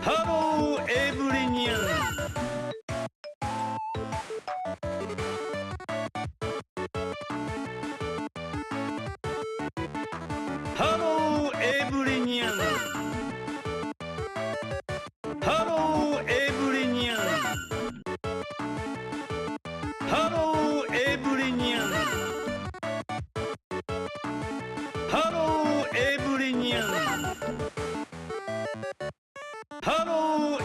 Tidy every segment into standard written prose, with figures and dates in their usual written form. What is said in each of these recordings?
Hello, everyone. Hello, everyone. Hello, everyone. Hello, everyone. Hello, everyone. Hello, everyone.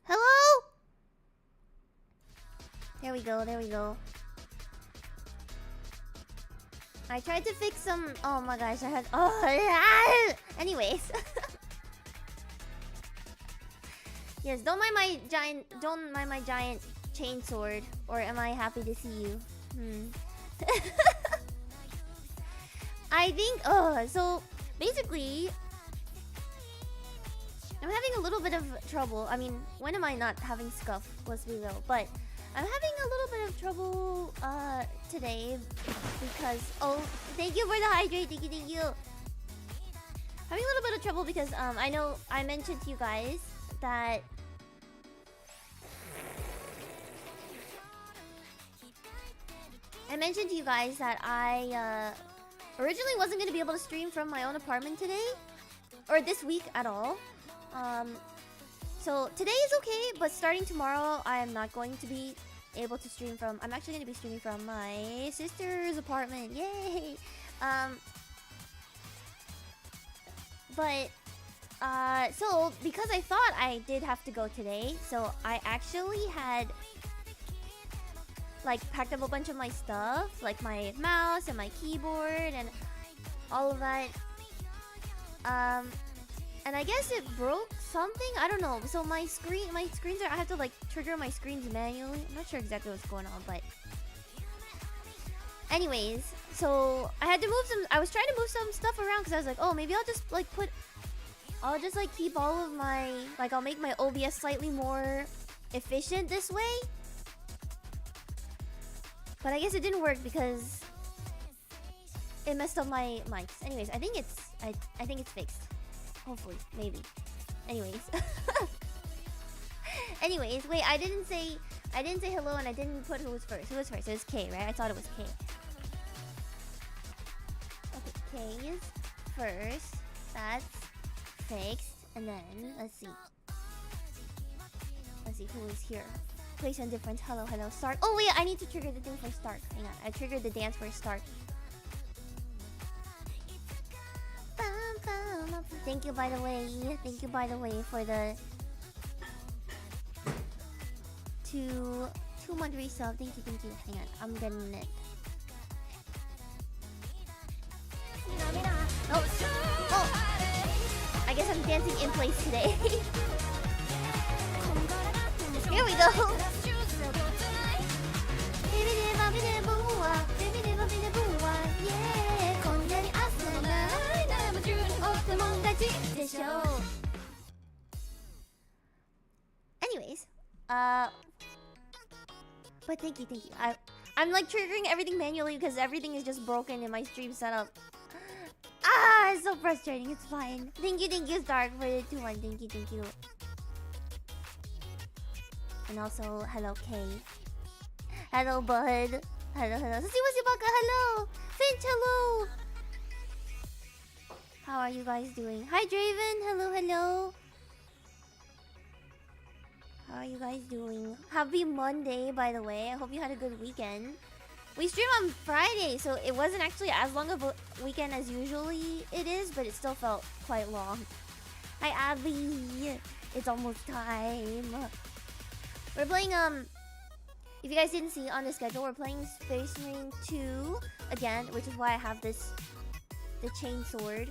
Hello? There we go, there we go. I tried to fix some... Oh my gosh, I had... Oh, yeah. Anyways. Yes, don't mind my giant chain sword. Or am I happy to see you? I think... Oh, so... Basically... I'm having a little bit of trouble. I mean, when am I not having scuff? Let's be real. But I'm having a little bit of trouble today because... Oh, thank you for the hydrate. Thank you. Having a little bit of trouble because I know I mentioned to you guys that... I originally wasn't going to be able to stream from my own apartment today. Or this week at all. So today is okay, but starting tomorrow, I am not going to be able to stream from... I'm actually going to be streaming from my sister's apartment. Yay! So because I thought I did have to go today, so I actually had like packed up a bunch of my stuff, like my mouse and my keyboard and all of that. And I guess it broke something. I don't know. So my screens are... I have to like trigger my screens manually. I'm not sure exactly what's going on, but... Anyways, so I had to move some... I was trying to move some stuff around because I was like, oh, maybe I'll just like put... I'll just like keep all of my... Like I'll make my OBS slightly more efficient this way. But I guess it didn't work because it messed up my mics. Anyways, I think it's fixed. Hopefully, maybe. Anyways. Anyways, wait, I didn't say hello and I didn't put who was first. Who was first? It was K, right? I thought it was K. Okay, K is first. That's fixed. And then let's see. Let's see who is here. Place and difference. Hello, hello. Start. Oh wait, I need to trigger the thing for start. Hang on. I triggered the dance for start. Thank you by the way. Thank you by the way for the two-month resub. Thank you, thank you. Hang on, I'm getting it. Oh, oh! I guess I'm dancing in place today. Here we go. Anyways, but thank you. I'm like triggering everything manually because everything is just broken in my stream setup. Ah, it's so frustrating. It's fine. Thank you, Stark, for the 2-1. Thank you. And also, hello, Kay. Hello, Bud. Hello. Susiwasibaka, hello. Finch, hello. How are you guys doing? Hi, Draven. Hello. How are you guys doing? Happy Monday, by the way. I hope you had a good weekend. We stream on Friday, so it wasn't actually as long of a weekend as usually it is, but it still felt quite long. Hi, Abby. It's almost time. We're playing, if you guys didn't see on the schedule, we're playing Space Marine 2 again, which is why I have the chain sword.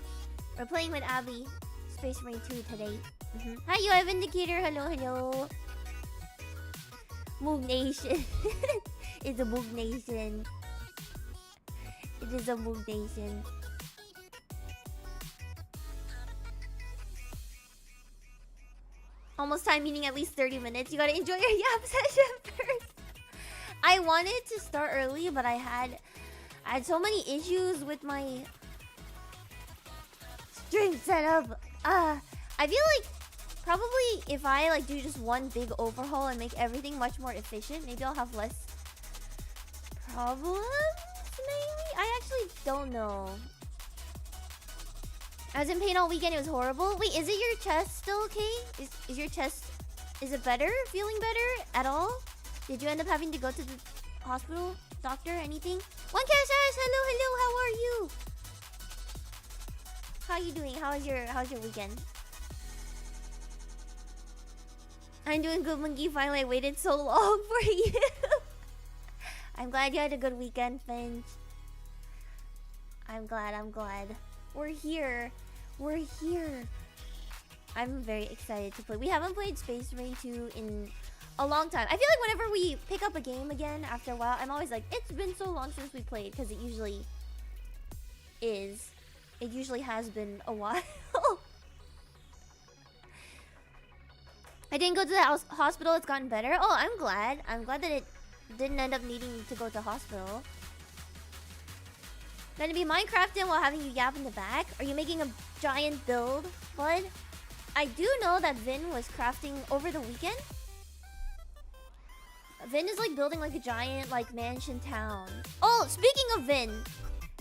We're playing with Abby, Space Marine 2 today. Hi, you have Indicator. Hello. Moog Nation. It's a Moog Nation. It is a Moog Nation. Almost time, meaning at least 30 minutes. You gotta enjoy your yap session first. I wanted to start early, but I had so many issues with my stream setup. I feel like probably if I like do just one big overhaul and make everything much more efficient, maybe I'll have less problems. Maybe I actually don't know. I was in pain all weekend. It was horrible. Wait, is it your chest still okay? Is your chest? Is it better? Feeling better at all? Did you end up having to go to the hospital, doctor, anything? One Cash Ash, hello. How are you? How are you doing? How's your weekend? I'm doing good, Monkey. Finally, I waited so long for you. I'm glad you had a good weekend, Finch. I'm glad. We're here. I'm very excited to play. We haven't played Space Marine 2 in a long time. I feel like whenever we pick up a game again after a while, I'm always like, it's been so long since we played, because it usually is. It usually has been a while. I didn't go to the hospital. It's gotten better. Oh, I'm glad. I'm glad that it didn't end up needing to go to hospital. Gonna be Minecrafting while having you yap in the back? Are you making a giant build, bud? I do know that Vin was crafting over the weekend. Vin is like building like a giant like mansion town. Oh, speaking of Vin,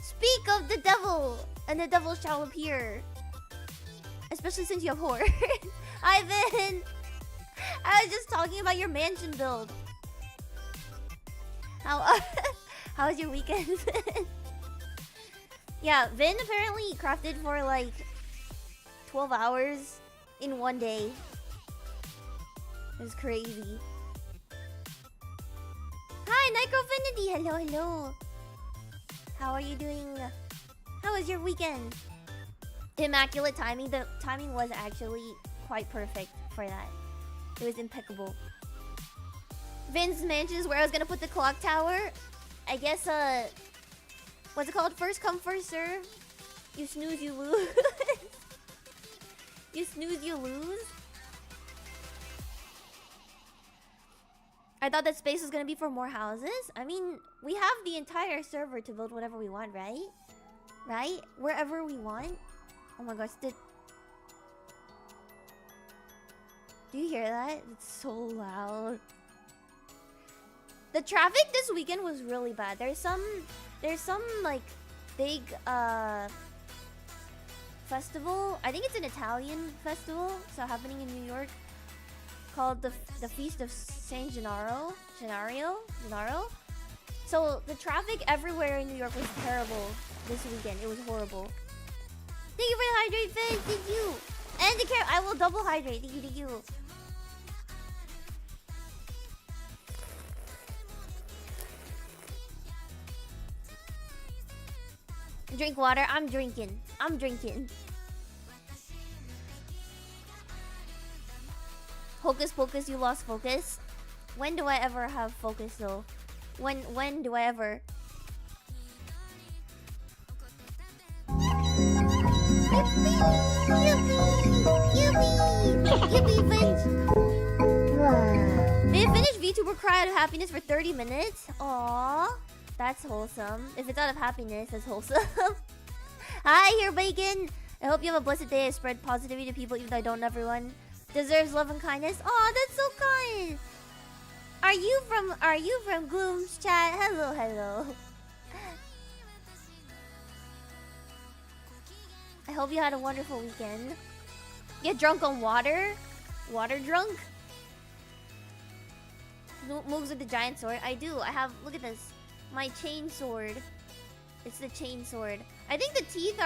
speak of the devil, and the devil shall appear. Especially since you have horror. Hi, Vin. I was just talking about your mansion build. How was your weekend? Yeah, Vin apparently crafted for like 12 hours in one day. It was crazy. Hi, Necrofinity! Hello. How are you doing? How was your weekend? Immaculate timing. The timing was actually quite perfect for that. It was impeccable. Vin's mansion is where I was gonna put the clock tower. I guess, what's it called? First come, first serve. You snooze, you lose. You snooze, you lose. I thought that space was gonna be for more houses. I mean, we have the entire server to build whatever we want, right? Right? Wherever we want. Oh my gosh, do you hear that? It's so loud. The traffic this weekend was really bad. There's some like big festival. I think it's an Italian festival, so happening in New York, called the Feast of Saint Gennaro. So the traffic everywhere in New York was terrible this weekend. It was horrible. Thank you for the hydrate, Finn. Thank you. And the carrot. I will double hydrate. Thank you, thank you. Drink water. I'm drinking. I'm drinking. Hocus Pocus, you lost focus. When do I ever have focus though? When do I ever? Yippee, Finch. They finished VTuber cry out of happiness for 30 minutes. Aww. That's wholesome. If it's out of happiness, that's wholesome. Hi, here, Bacon. I hope you have a blessed day. I spread positivity to people even though I don't know everyone. Deserves love and kindness. Aw, that's so kind. Are you from Gloom's chat? Hello, hello. I hope you had a wonderful weekend. Get drunk on water? Water drunk? Moves with the giant sword. I do. I have, look at this. My chain sword. It's the chain sword. I think the teeth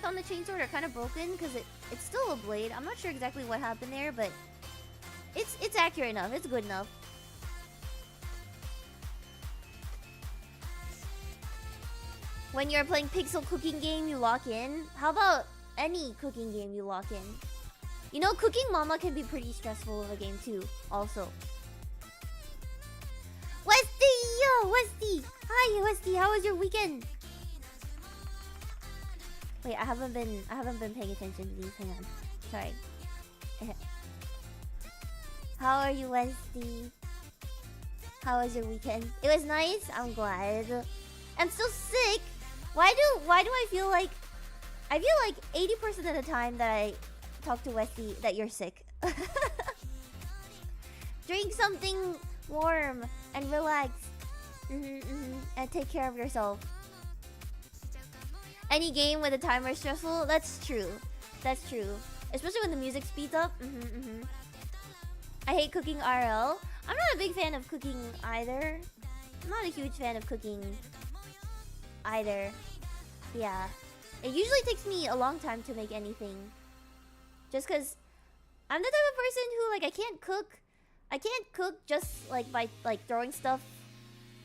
on the chain sword are kind of broken because it's still a blade. I'm not sure exactly what happened there, but it's accurate enough. It's good enough. When you're playing pixel cooking game, you lock in. How about any cooking game you lock in? You know, Cooking Mama can be pretty stressful of a game too, also. Westy! Yo, Westy! Hi, Westy, how was your weekend? Wait, I haven't been paying attention to these. Hang on. Sorry. How are you, Westy? How was your weekend? It was nice. I'm glad. I'm still sick. Why do I feel like 80% of the time that I talk to Westy that you're sick. Drink something warm and relax. And take care of yourself. Any game with a timer is stressful? That's true. That's true. Especially when the music speeds up. I hate cooking RL. I'm not a big fan of cooking either. I'm not a huge fan of cooking either. Yeah. It usually takes me a long time to make anything. Just because I'm the type of person who, like, I can't cook just, like, by, like, throwing stuff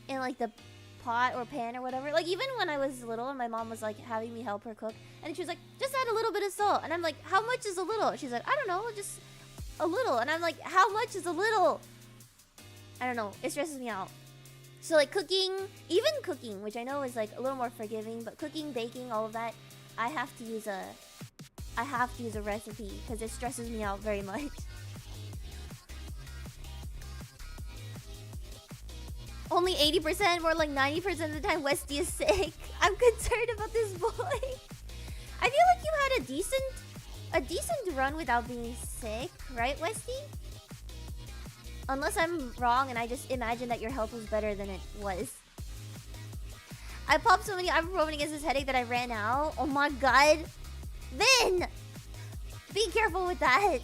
in, like, the pot or pan or whatever. Like, even when I was little and my mom was, like, having me help her cook. And she was like, just add a little bit of salt. And I'm like, how much is a little? She's like, I don't know, just a little. And I'm like, how much is a little? I don't know. It stresses me out. So, like, cooking, even cooking, which I know is, like, a little more forgiving, but cooking, baking, all of that, I have to use a recipe because it stresses me out very much. Only 80%, more like 90% of the time, Westy is sick. I'm concerned about this boy. I feel like you had a decent run without being sick, right, Westy? Unless I'm wrong and I just imagine that your health was better than it was. I popped so many ibuprofen against this headache that I ran out. Oh my god. Vin! Be careful with that.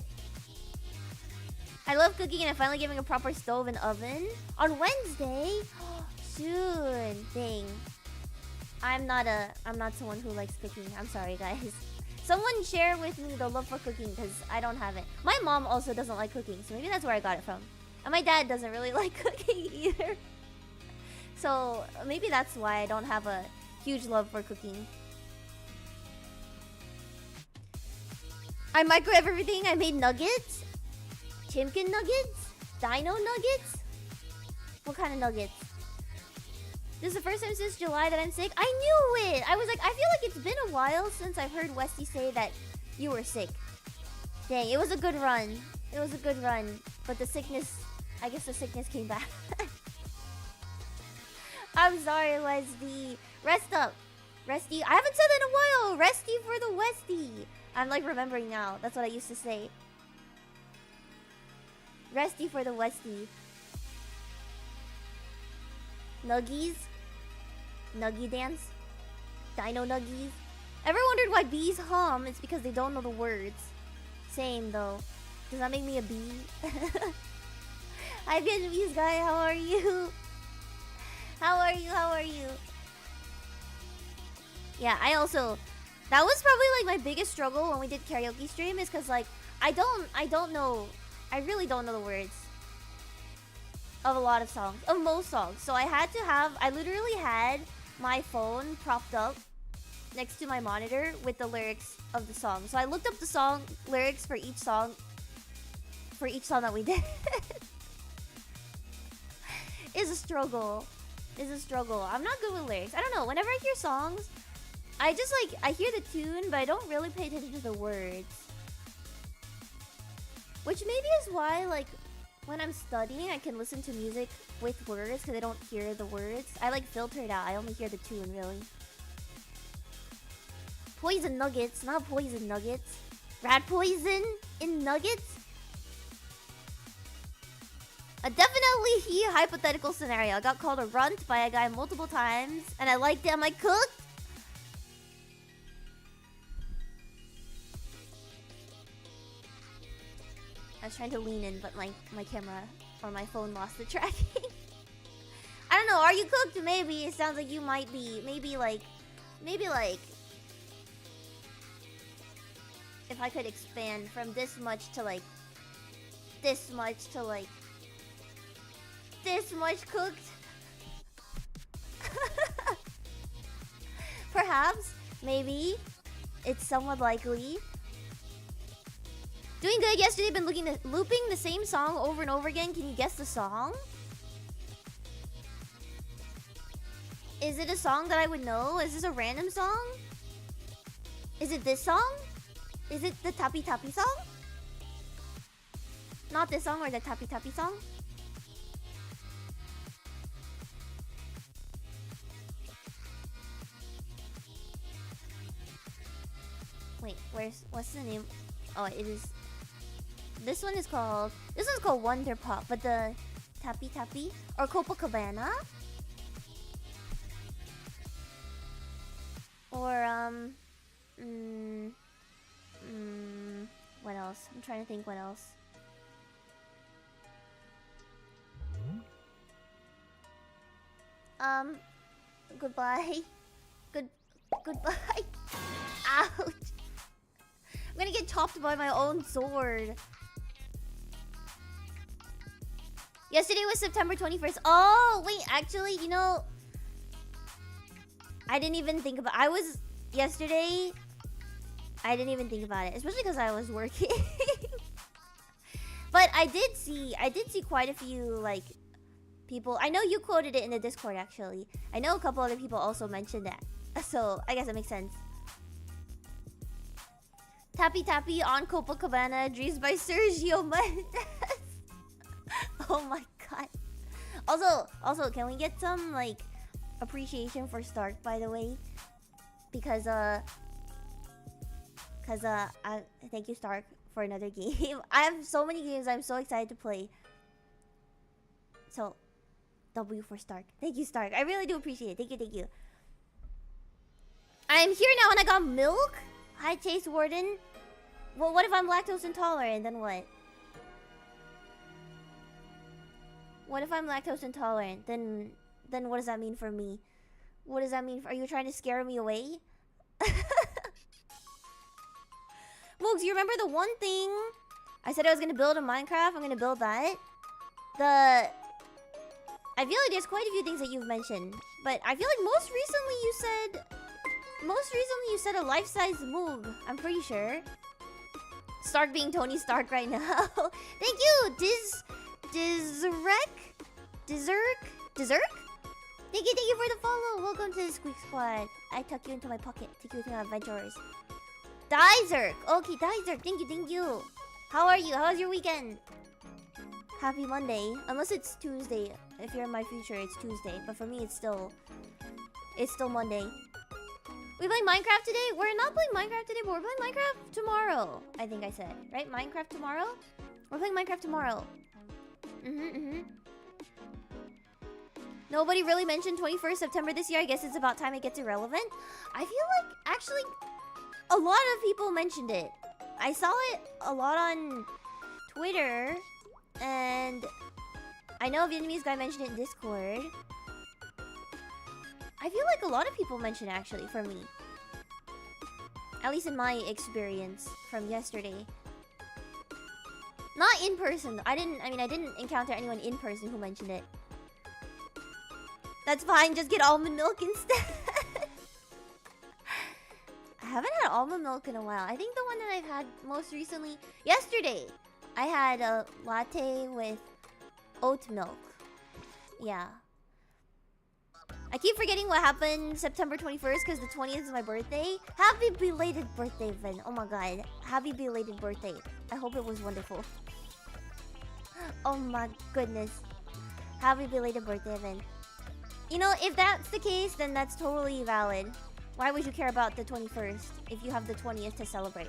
I love cooking and I'm finally giving a proper stove and oven. On Wednesday? Soon. Dang. I'm not someone who likes cooking. I'm sorry, guys. Someone share with me the love for cooking because I don't have it. My mom also doesn't like cooking, so maybe that's where I got it from. And my dad doesn't really like cooking either. So maybe that's why I don't have a huge love for cooking. I microwave everything. I made nuggets. Chimkin nuggets? Dino nuggets? What kind of nuggets? This is the first time since July that I'm sick. I knew it! I was like, I feel like it's been a while since I've heard Westy say that you were sick. Dang, it was a good run. It was a good run. But the sickness... I guess the sickness came back. I'm sorry, Westy. Rest up. Resty. I haven't said that in a while. Resty for the Westy. I'm like remembering now. That's what I used to say. Resty for the Westy. Nuggies. Nuggie dance. Dino nuggies. Ever wondered why bees hum? It's because they don't know the words. Same though. Does that make me a bee? Hi Vietnamese guy, how are you? How are you? How are you? Yeah, I also That was probably like my biggest struggle when we did karaoke stream, is because like I don't know, I really don't know the words of a lot of songs, of most songs. So I literally had my phone propped up next to my monitor with the lyrics of the song. So I looked up the song lyrics for each song that we did. It's a struggle. It's a struggle. I'm not good with lyrics. I don't know. Whenever I hear songs, I just like, I hear the tune, but I don't really pay attention to the words. Which maybe is why, like, when I'm studying, I can listen to music with words because I don't hear the words. I like filter it out. I only hear the tune, really. Poison nuggets, not poison nuggets. Rat poison in nuggets? A definitely hypothetical scenario. I got called a runt by a guy multiple times, and I liked it. Am I cooked? I was trying to lean in, but my camera or my phone lost the tracking. I don't know. Are you cooked? Maybe. It sounds like you might be. Maybe like if I could expand from this much to like this much to like this much cooked. Perhaps, maybe. It's somewhat likely. Doing good yesterday, been looping the same song over and over again. Can you guess the song? Is it a song that I would know? Is this a random song? Is it this song? Is it the Tappy Tappy song? Not this song or the Tappy Tappy song? Wait, what's the name? Oh, it is. This one's called Wonder Pop, but the Tappy Tappy or Copacabana or what else? I'm trying to think what else. Goodbye. Goodbye. Ouch. I'm gonna get chopped by my own sword. Yesterday was September 21st. Oh, wait, actually, you know, I didn't even think about yesterday, I didn't even think about it, especially because I was working. But I did see quite a few, like, people. I know you quoted it in the Discord, actually. I know a couple other people also mentioned that. So, I guess it makes sense. Tappy Tappy on Copacabana, Dreams by Sergio Mendes. Oh my god. Also, can we get some, like, appreciation for Stark, by the way? Because, thank you, Stark, for another game. I have so many games I'm so excited to play. So, W for Stark. Thank you, Stark. I really do appreciate it. Thank you. I'm here now and I got milk? Hi, Chase Warden. Well, what if I'm lactose intolerant? Then what? What if I'm lactose intolerant? Then what does that mean for me? What does that mean? Are you trying to scare me away? Moogs, you remember the one thing I said I was gonna build in Minecraft? I'm gonna build that. I feel like there's quite a few things that you've mentioned, but I feel like most recently you said a life-size Moog. I'm pretty sure. Stark being Tony Stark right now. Thank you, Dizerk. Thank you for the follow. Welcome to the Squeak Squad. I tuck you into my pocket. Take you with me on adventures. Dizerk. Okay, Dizerk. Thank you. How are you? How was your weekend? Happy Monday. Unless it's Tuesday. If you're in my future, it's Tuesday. But for me, it's still Monday. We playing Minecraft today? We're not playing Minecraft today, but we're playing Minecraft tomorrow. I think I said, right? Minecraft tomorrow? We're playing Minecraft tomorrow. Nobody really mentioned 21st September this year. I guess it's about time it gets irrelevant. I feel like, actually, a lot of people mentioned it. I saw it a lot on Twitter. And I know Vietnamese guy mentioned it in Discord. I feel like a lot of people mentioned it, actually, for me. At least in my experience from yesterday. Not in person. I didn't encounter anyone in person who mentioned it. That's fine, just get almond milk instead. I haven't had almond milk in a while. I think the one that I've had most recently, yesterday, I had a latte with oat milk. Yeah. I keep forgetting what happened September 21st because the 20th is my birthday. Happy belated birthday, Vin. Oh my god. Happy belated birthday. I hope it was wonderful. Oh my goodness. Happy belated birthday, Vin. You know, if that's the case, then that's totally valid. Why would you care about the 21st if you have the 20th to celebrate?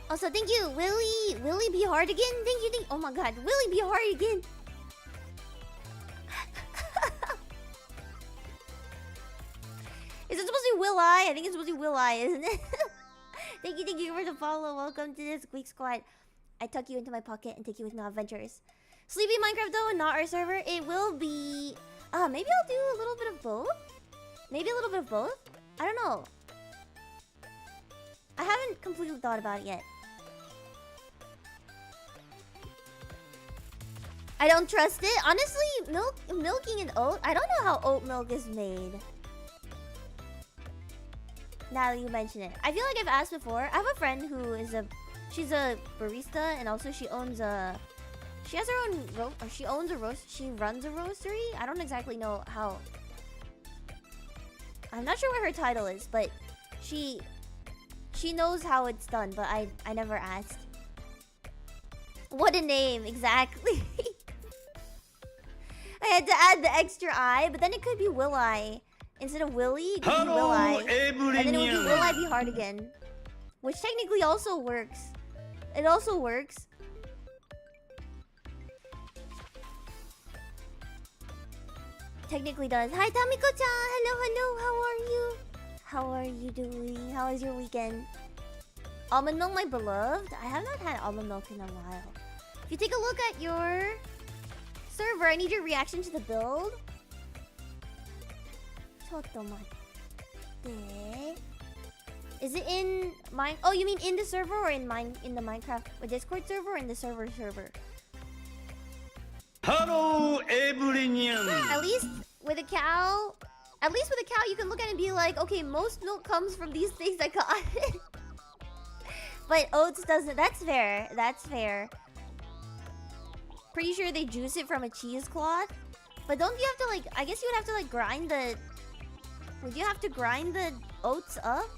Also, thank you, Willie. Willie be hard again. Thank you. Oh my god, Willie be hard again. Is it supposed to be Will I think it's supposed to be Will I, isn't it? Thank you for the follow. Welcome to this Squeak Squad. I tuck you into my pocket and take you with me on adventures. Sleepy Minecraft though, not our server. It will be... maybe I'll do a little bit of both? Maybe a little bit of both? I don't know. I haven't completely thought about it yet. I don't trust it. Honestly, milking an oat, I don't know how oat milk is made. Now that you mention it. I feel like I've asked before. I have a friend who is she's a barista and also she owns a... She has her own she owns a roast. She runs a roastery. I don't exactly know how. I'm not sure what her title is, but she knows how it's done. But I never asked. What a name, exactly. I had to add the extra I, but then it could be Will I instead of Willie. It could be Will I, and then it would be Will I be hard again, which technically also works. It also works. Technically does. Hi, Tamiko-chan! Hello, how are you? How are you doing? How was your weekend? Almond milk, my beloved? I have not had almond milk in a while. If you take a look at your server, I need your reaction to the build. Is it in mine? Oh, you mean in the server or in the Minecraft or Discord server or in the server? Hello, everyone. At least with a cow, you can look at it and be like, okay, most milk comes from these things I got. But oats doesn't. That's fair. That's fair. Pretty sure they juice it from a cheesecloth. But don't you have to like? I guess you would have to like grind the. Would you have to grind the oats up?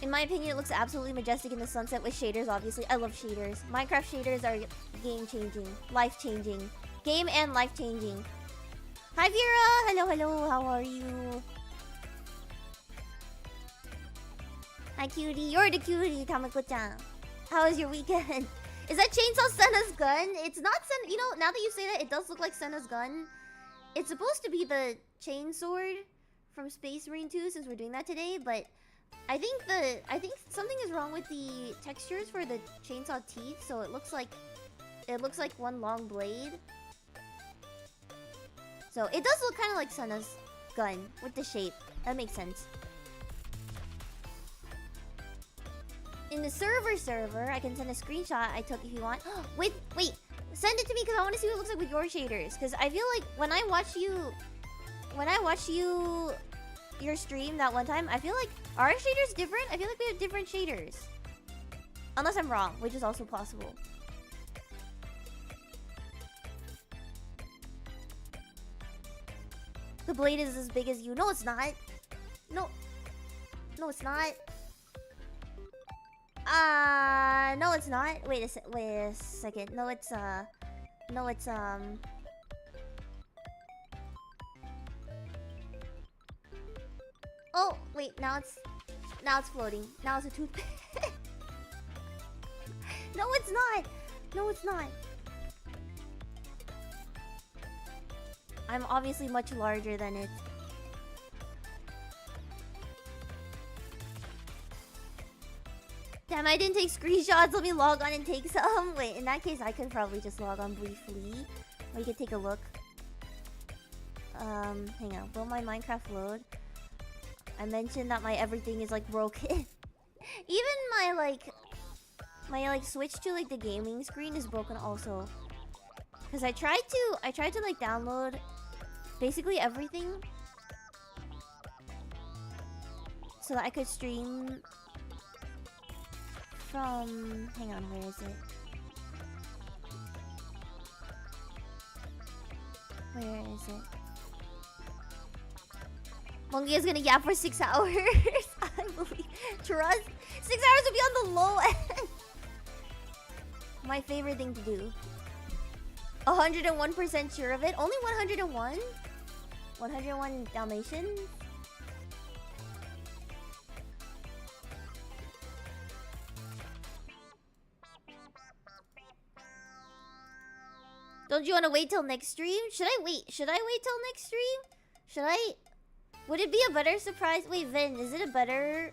In my opinion, it looks absolutely majestic in the sunset with shaders, obviously. I love shaders. Minecraft shaders are game-changing. Life-changing. Game and life-changing. Hi, Vera! Hello, how are you? Hi, cutie. You're the cutie, Tamako-chan. How was your weekend? Is that Chainsaw Senna's gun? It's not Senna... You know, now that you say that, it does look like Senna's gun. It's supposed to be the chain sword from Space Marine 2, since we're doing that today, but... I think something is wrong with the textures for the chainsaw teeth, so it looks like one long blade. So it does look kind of like Senna's gun with the shape. That makes sense. In the server, I can send a screenshot I took if you want. Wait, send it to me because I want to see what it looks like with your shaders. Because I feel like when I watch you, your stream that one time, I feel like our shaders different. I feel like we have different shaders. Unless I'm wrong, which is also possible. The blade is as big as you. No, it's not. No, it's not. No, it's not. Wait a second. No, it's Oh, wait, now it's floating. Now it's a toothpick. No, it's not. No, it's not. I'm obviously much larger than it. Damn, I didn't take screenshots. Let me log on and take some. Wait, in that case, I could probably just log on briefly. Or you could take a look. Hang on. Will my Minecraft load? I mentioned that my everything is like broken. Even my switch to like the gaming screen is broken also. Cause I tried to like download basically everything so that I could stream from, hang on, where is it? Where is it? Monkey is gonna yap for 6 hours. I believe. Trust. 6 hours would be on the low end. My favorite thing to do. 101% sure of it. Only 101? 101 Dalmatians? Don't you want to wait till next stream? Should I wait? Should I wait till next stream? Should I? Would it be a better surprise? Wait, Vin, is it a better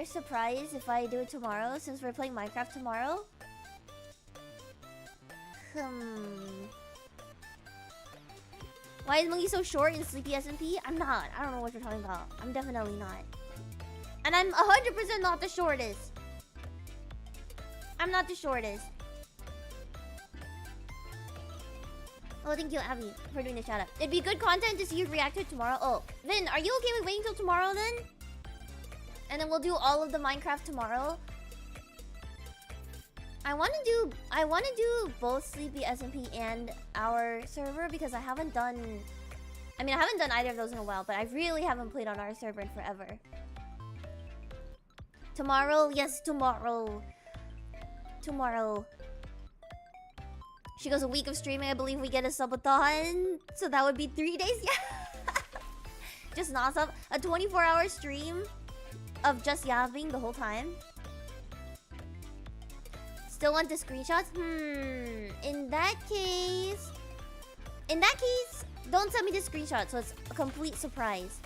surprise if I do it tomorrow since we're playing Minecraft tomorrow? Why is Monkey so short in Sleepy SMP? I'm not. I don't know what you're talking about. I'm definitely not. And I'm 100% not the shortest. I'm not the shortest. Oh, thank you, Abby, for doing the shout out. It'd be good content to see you react to it tomorrow. Oh, Vin, are you okay with waiting till tomorrow then? And then we'll do all of the Minecraft tomorrow. I want to do both Sleepy SMP and our server because I haven't done either of those in a while, but I really haven't played on our server in forever. Tomorrow, yes, tomorrow. Tomorrow. She goes, a week of streaming, I believe we get a subathon. So that would be 3 days, yeah. Just non-stop. A 24-hour stream of just yapping the whole time. Still want the screenshots? In that case, don't send me the screenshot, so it's a complete surprise.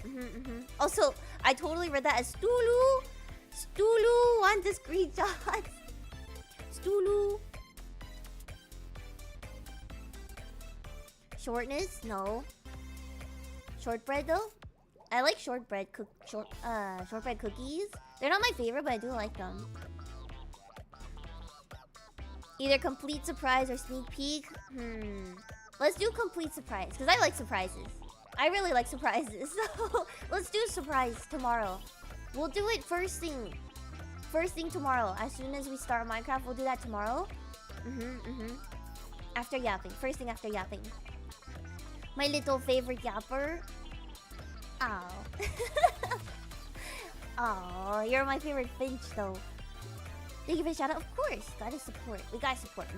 Also, I totally read that as Stulu. Stulu want the screenshots. Stulu. Shortness? No. Shortbread though? I like shortbread cookies. They're not my favorite, but I do like them. Either complete surprise or sneak peek. Let's do complete surprise, because I like surprises. I really like surprises. So let's do a surprise tomorrow. We'll do it first thing. First thing tomorrow. As soon as we start Minecraft, we'll do that tomorrow. After yapping. First thing after yapping. My little favorite yapper. Oh. Oh, you're my favorite Finch though. Thank you for the shout out. Of course. Gotta support. We gotta support.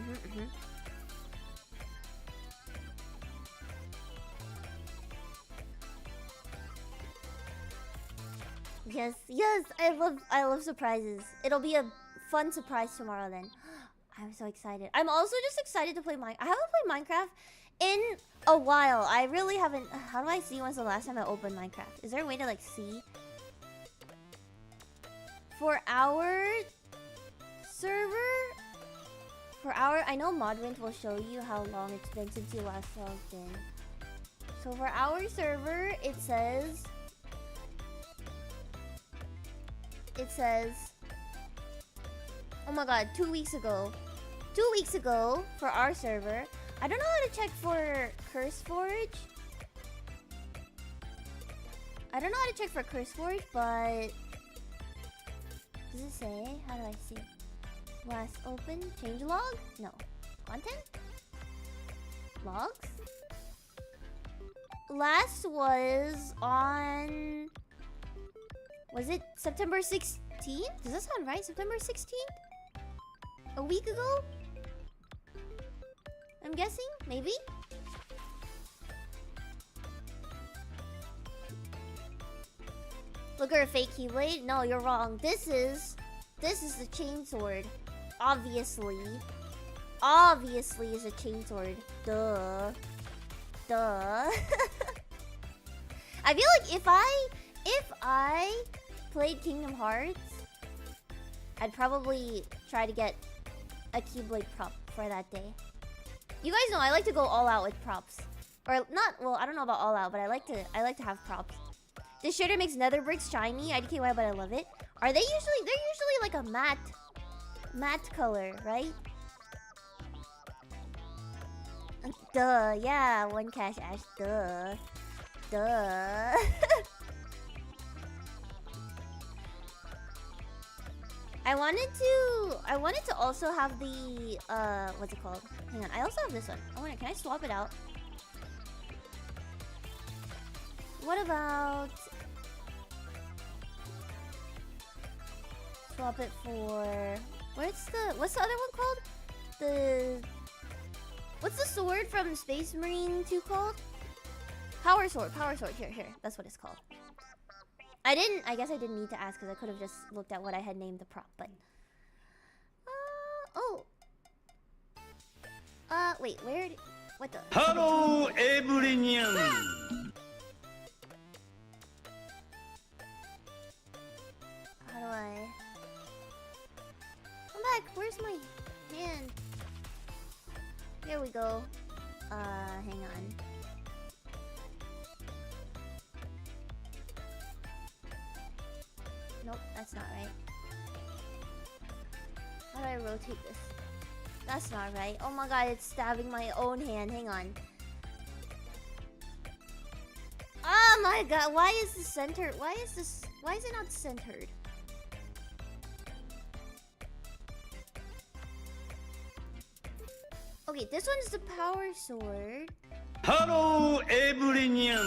Yes, yes. I love surprises. It'll be a fun surprise tomorrow then. I'm so excited. I'm also just excited to play Minecraft. I haven't played Minecraft in a while. I really haven't. How do I see when's the last time I opened Minecraft? Is there a way to like see? For our server? For our... I know Modrint will show you how long it's been since you last logged in. So for our server, it says... Oh my god, 2 weeks ago. 2 weeks ago, for our server. I don't know how to check for CurseForge. I don't know how to check for CurseForge, but... Does it say? How do I see? Last open? Changelog? No. Content? Logs? Last was on... Was it September 16th? Does that sound right? September 16th? A week ago? I'm guessing? Maybe? Look at her fake keyblade. No, you're wrong. This is the chainsword. Obviously. Obviously is a chainsword. Duh. Duh. I feel like if I played Kingdom Hearts I'd probably try to get a Keyblade prop for that day. You guys know I like to go all out with props. Or not, well, I don't know about all out, but I like to have props. This shader makes nether bricks shiny, IDKY, but I love it. Are they usually, they're usually like a matte color, right? Duh, yeah, one cash ash, duh. Duh. I wanted to also have the what's it called? Hang on, I also have this one. Can I swap it out? What about swap it for what's the other one called? What's the sword from Space Marine 2 called? Power sword, here. That's what it's called. I guess I didn't need to ask because I could have just looked at what I had named the prop, but wait, what the? Hello, everyone. How do I? Come back, where's my hand? Here we go. Hang on. Nope, that's not right. How do I rotate this? That's not right. Oh my god, it's stabbing my own hand. Hang on. Oh my god, why is this centered? Why is it not centered? Okay, this one's the power sword. Hello, everyone.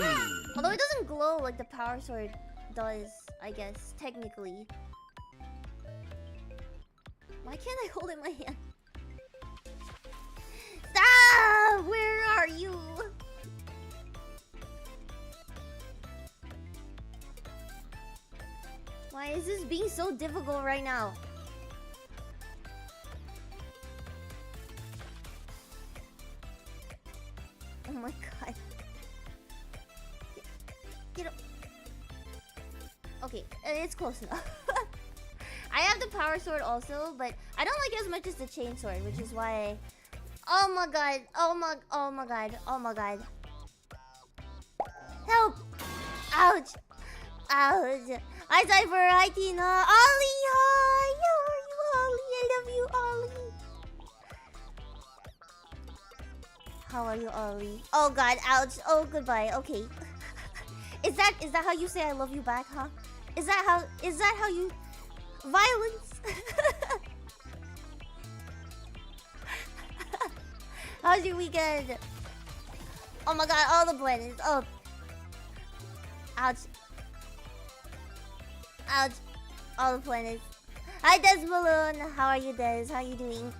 Although it doesn't glow like the power sword does, I guess, technically. Why can't I hold it in my hand? Stop! Where are you? Why is this being so difficult right now? Oh my god. Get up. Okay, it's close enough. I have the power sword also, but I don't like it as much as the chain sword, which is why oh my god. Oh my god. Help! Ouch! Ouch! Hi Cypher, hi Tina, Ollie, hi! How are you, Ollie? I love you, Ollie. How are you, Ollie? Oh god, ouch. Oh, goodbye. Okay. Is that how you say I love you back, huh? Is that how you violence? How's your weekend? Oh my god, all the planets. Oh. Ouch. Ouch. All the planets. Hi Des Balloon. How are you, Des? How are you doing?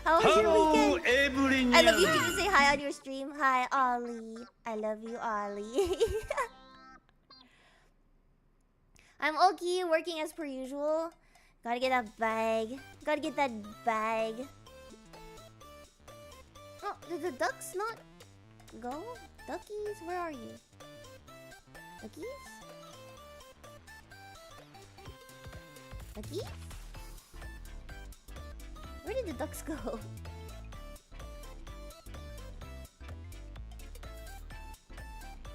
How was your weekend? Everyone. I love you. Did you say hi on your stream? Hi, Ollie. I love you, Ollie. I'm okay, working as per usual. Gotta get that bag. Gotta get that bag. Oh, did the ducks not go? Duckies, where are you? Duckies? Duckies? Where did the ducks go?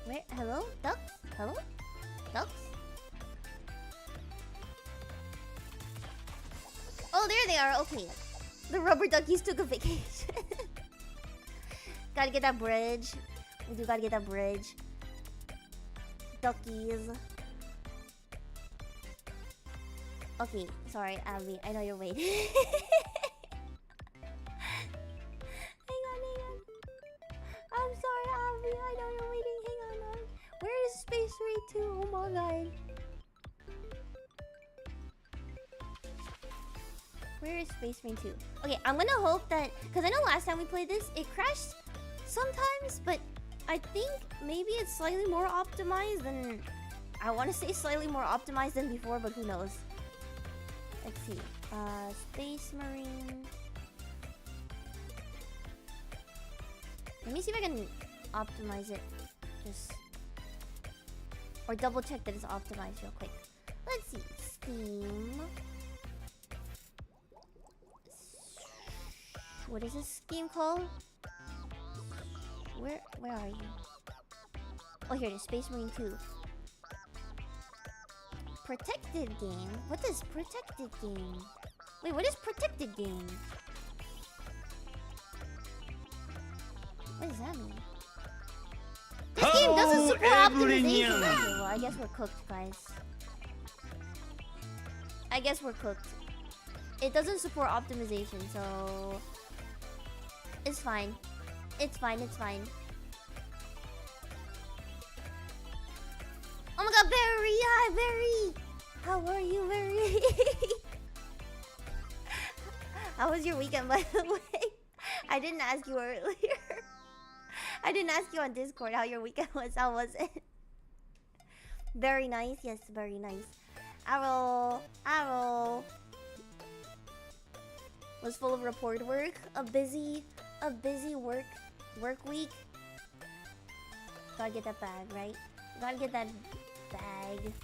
Where? Hello? Ducks? Hello? Ducks? Oh, there they are. Okay. The rubber duckies took a vacation. Gotta get that bridge. We do gotta get that bridge. Duckies. Okay, sorry, Abby. I know you're waiting. Hang on. I'm sorry, Abby. I know you're waiting. Hang on. Where is Space Marine 2? Oh my god. Where is Space Marine 2? Okay, I'm gonna hope that... Because I know last time we played this, it crashed sometimes, but I think maybe it's slightly more optimized than... I want to say slightly more optimized than before, but who knows. Let's see. Space Marine... Let me see if I can optimize it. Just... Or double check that it's optimized real quick. Let's see. Steam... What is this game called? Where are you? Oh, here it is. Space Marine 2. Protected game? What is protected game? Wait, what is protected game? What does that mean? This game doesn't support optimization. Okay, well, I guess we're cooked, guys. I guess we're cooked. It doesn't support optimization, so... It's fine. It's fine, it's fine. Oh my god, Barry! Hi, Barry! How are you, Barry? How was your weekend, by the way? I didn't ask you earlier. I didn't ask you on Discord how your weekend was. How was it? Very nice. Yes, very nice. Arrow. Was full of report work. A busy work week. Gotta get that bag, right? Gotta get that bag.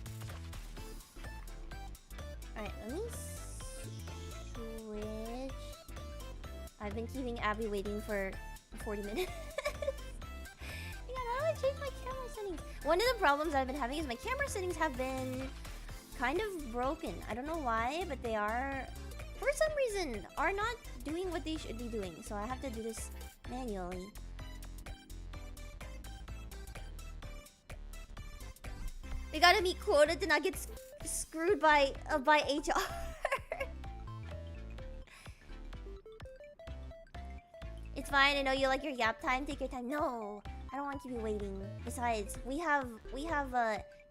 Alright, let me switch. I've been keeping Abby waiting for 40 minutes. Yeah, how do I change my camera settings? One of the problems I've been having is my camera settings have been kind of broken. I don't know why, but they are, for some reason, are not doing what they should be doing. So I have to do this manually. We gotta meet quota to not get screwed by HR. It's fine. I know you like your yap time. Take your time. No, I don't want to be waiting. Besides, we have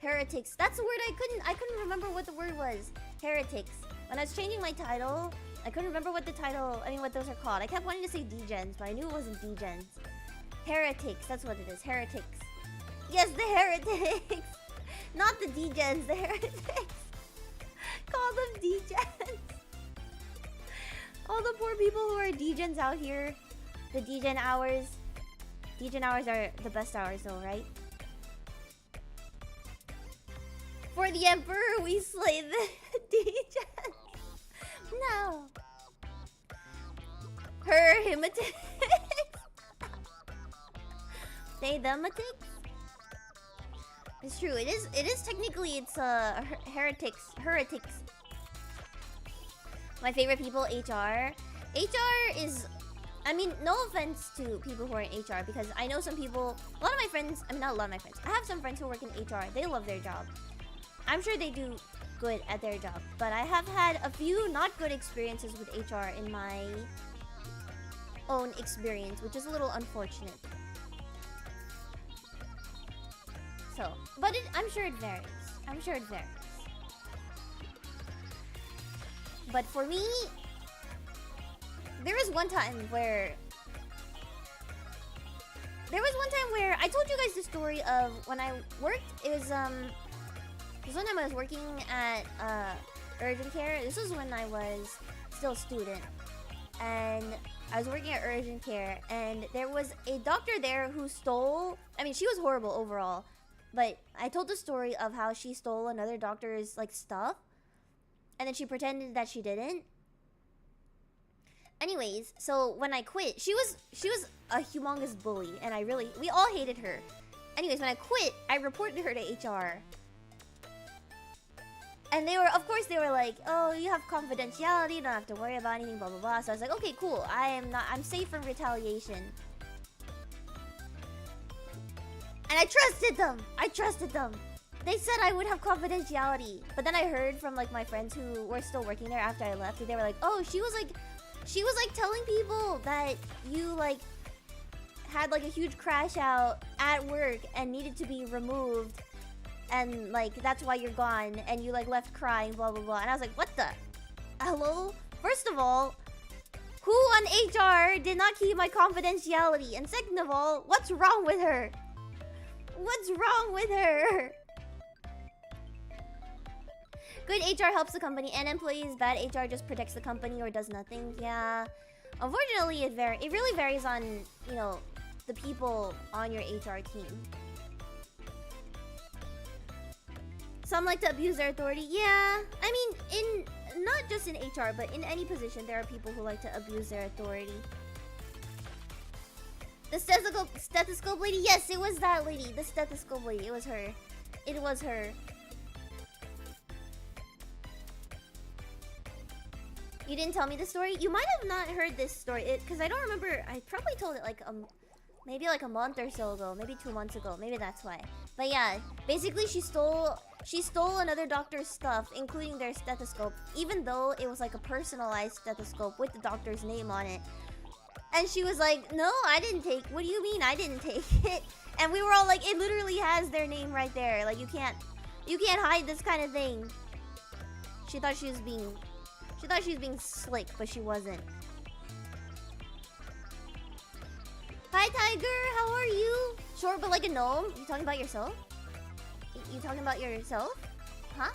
heretics. That's a word I couldn't remember what the word was. Heretics. When I was changing my title, I couldn't remember what the title. I mean, what those are called. I kept wanting to say degens, but I knew it wasn't degens. Heretics. That's what it is. Heretics. Yes, the heretics. Not the degens. The heretics. Call them degens. All the poor people who are degens out here. The degen hours. Degen hours are the best hours though, right? For the Emperor, we slay the degen. No. Her, himatics. They, thematics. It's true. It is technically, it's heretics. My favorite people, HR. HR is, I mean, no offense to people who are in HR, because I know some people, a lot of my friends, I mean, not a lot of my friends, I have some friends who work in HR. They love their job. I'm sure they do good at their job, but I have had a few not good experiences with HR in my own experience, which is a little unfortunate. So, but I'm sure it varies. I'm sure it varies. But for me, there was one time where I told you guys the story of when I worked. It was one time I was working at urgent care. This was when I was still a student, and I was working at urgent care, and there was a doctor there who stole. I mean, she was horrible overall, but I told the story of how she stole another doctor's like stuff, and then she pretended that she didn't. Anyways, so when I quit, she was a humongous bully, and we all hated her. Anyways, when I quit, I reported her to HR. And of course they were like, oh, you have confidentiality, don't have to worry about anything, blah blah blah. So I was like, okay, cool, I'm safe from retaliation. And I trusted them. They said I would have confidentiality. But then I heard from like my friends who were still working there after I left, and they were like, oh, she was like telling people that you like had like a huge crash out at work and needed to be removed, and like that's why you're gone, and you like left crying, blah blah blah. And I was like, what the hello? First of all, who on HR did not keep my confidentiality? And second of all, what's wrong with her? What's wrong with her? Good HR helps the company and employees. Bad HR just protects the company or does nothing. Yeah. Unfortunately, it really varies on, you know, the people on your HR team. Some like to abuse their authority. Yeah. I mean, not just in HR, but in any position, there are people who like to abuse their authority. The stethoscope lady. Yes, it was that lady. The stethoscope lady. It was her. It was her. You didn't tell me the story? You might have not heard this story. Because I don't remember. I probably told it like maybe like a month or so ago. Maybe 2 months ago. Maybe that's why. But yeah, basically she stole another doctor's stuff, including their stethoscope, even though it was like a personalized stethoscope with the doctor's name on it. And she was like, no, I didn't take. What do you mean I didn't take it? And we were all like, it literally has their name right there. Like you can't hide this kind of thing. She thought she was being slick, but she wasn't. Hi Tiger, how are you? Short but like a gnome. You talking about yourself? You talking about yourself? Huh?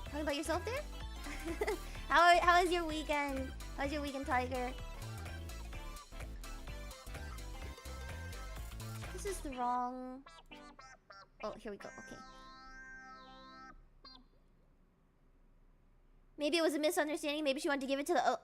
Talking about yourself there? How is your weekend? How's your weekend, Tiger? This is the wrong... Oh, here we go. Okay. Maybe it was a misunderstanding. Maybe she wanted to give it to the owner.